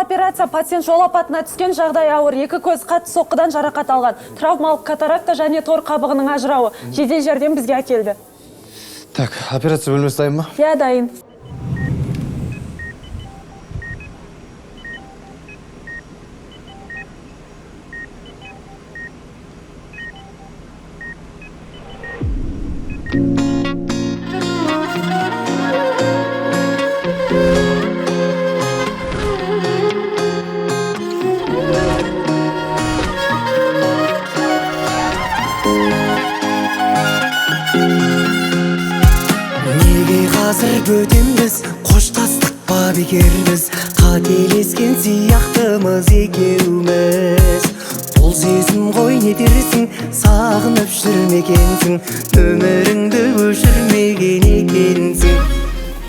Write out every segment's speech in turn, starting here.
операция. Пациент жол апатына түскен, жағдай ауыр. Екі көз қатты соққыдан жарақат алған. Травмалық катаракта және тор қабығының ажырауы. Жедел жәрдем бізге әкелді. Так, операция бөлмесі дайын ба? Иә, дайын. Қазір бөтенбіз, қоштастық па бекербіз, қателескен сияқтымыз екеуміз. Бұл сезім ғой не дерсің, сағынып жүрмекенсің, өміріңді өшірмеген екенсің.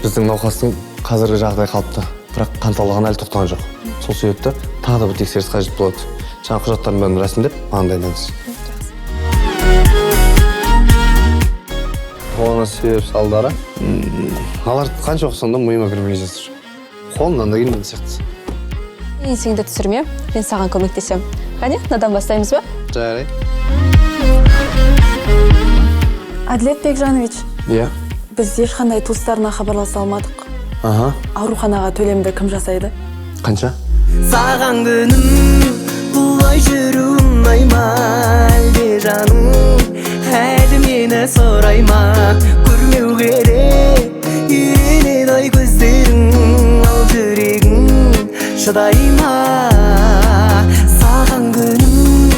Біздің науқастың қазіргі жағдай қалыпты, бірақ қан талаған әлі тоқтаған жоқ. Сол себепті тағы да бір тексеріс қажет болады. Жаңа құжаттарын бәрін рәсімдеп, маған дайындаңыз. Қолына себеп салдары. Алар қанша оқысаң да мойыма кірмей жатыр. Қолымнан да келмейді сияқты. Еңсеңді түсірме, мен саған көмектесем. Қане, надан бастаймыз ба? Жарайды. Әділет Бекжанович, Иә. біз ешқандай туыстарына хабарласа алмадық. Аха. Ауруханаға төлемді кім жасайды? Қанша? Саған күнім бұлай жүру ұнайма, әлде жаным әлі мені сұрайма. Көрмеу керек үйренеді ай көздерің, ал жүрегің шыдайма. Саған күнім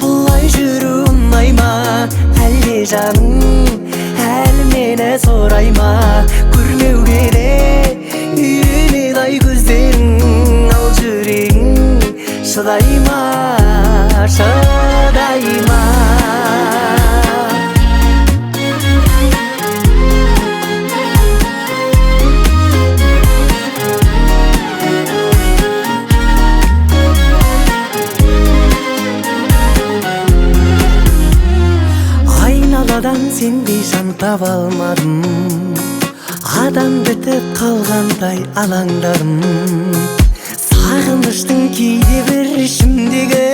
бұлай жүру ұнайма, әлде жаным әлі мені сұрайма. Көрмеу керек үйренеді ай көздерің, ал жүрегің шыдайма, шыдайма. Айналадан сендей жан таба алмадым, адам бітіп қалғандай алаңдарым. Сағыныштың кейде бір ішімдегі,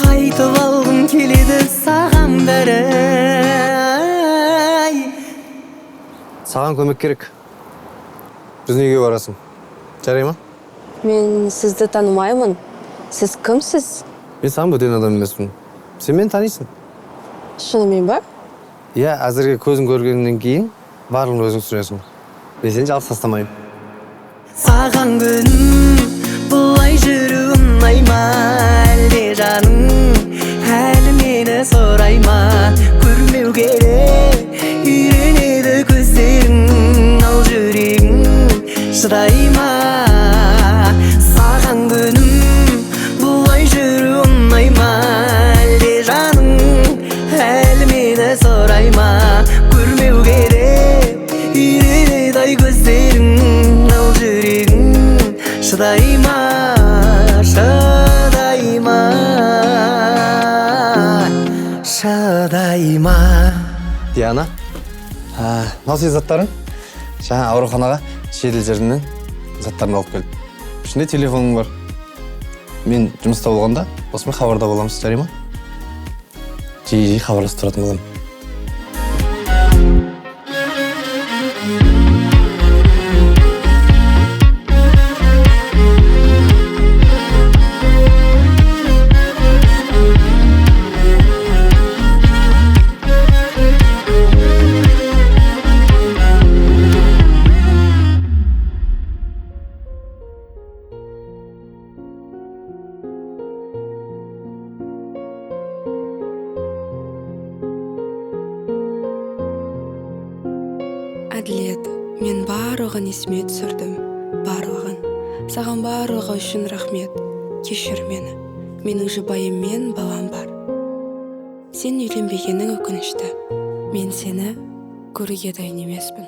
айтып алғым келеді саған бәрі. Саған көмек керек. Біз неге барасың? Жарай ма? Мен сізді танымаймын. Сіз кімсіз? Мен саған бөтен адам емеспін. Сен мені танисың. Шынымен ба? Иә, әзірге көзін көргеннен кейін барлығын өзің түсінесің. Мен сені жалғыз тастамаймын. Саған күнім бұлай жүру ұнайма, әлде жаным әлі мені сұрайма. Көрмеу керек үйренеді көздерің, ал жүрегің шыдайма. Саған күнім бұлай жүру ұнайма, әлде жаным әлі мені сұрайма. Көрмеу керек үйренеді ай көздерің, ал жүрегің шыдайма, шыдайма, шыдайма. Диана, мынау сен заттарың? Жаңа ауруханаға жедел жәрдемнен заттарын алып келдім. Ішінде телефоның бар. Мен жұмыста болғанда осымен хабарда боламыз, жарай ма? Жиі хабарласып тұратын боламын. Әділет, мен барлығын есіме түсірдім, барлығын. Саған барлығы үшін рахмет, кешір мені. Менің жұбайым мен балам бар. Сен үйленбегенің өкінішті. Мен сені көруге дайын емеспін.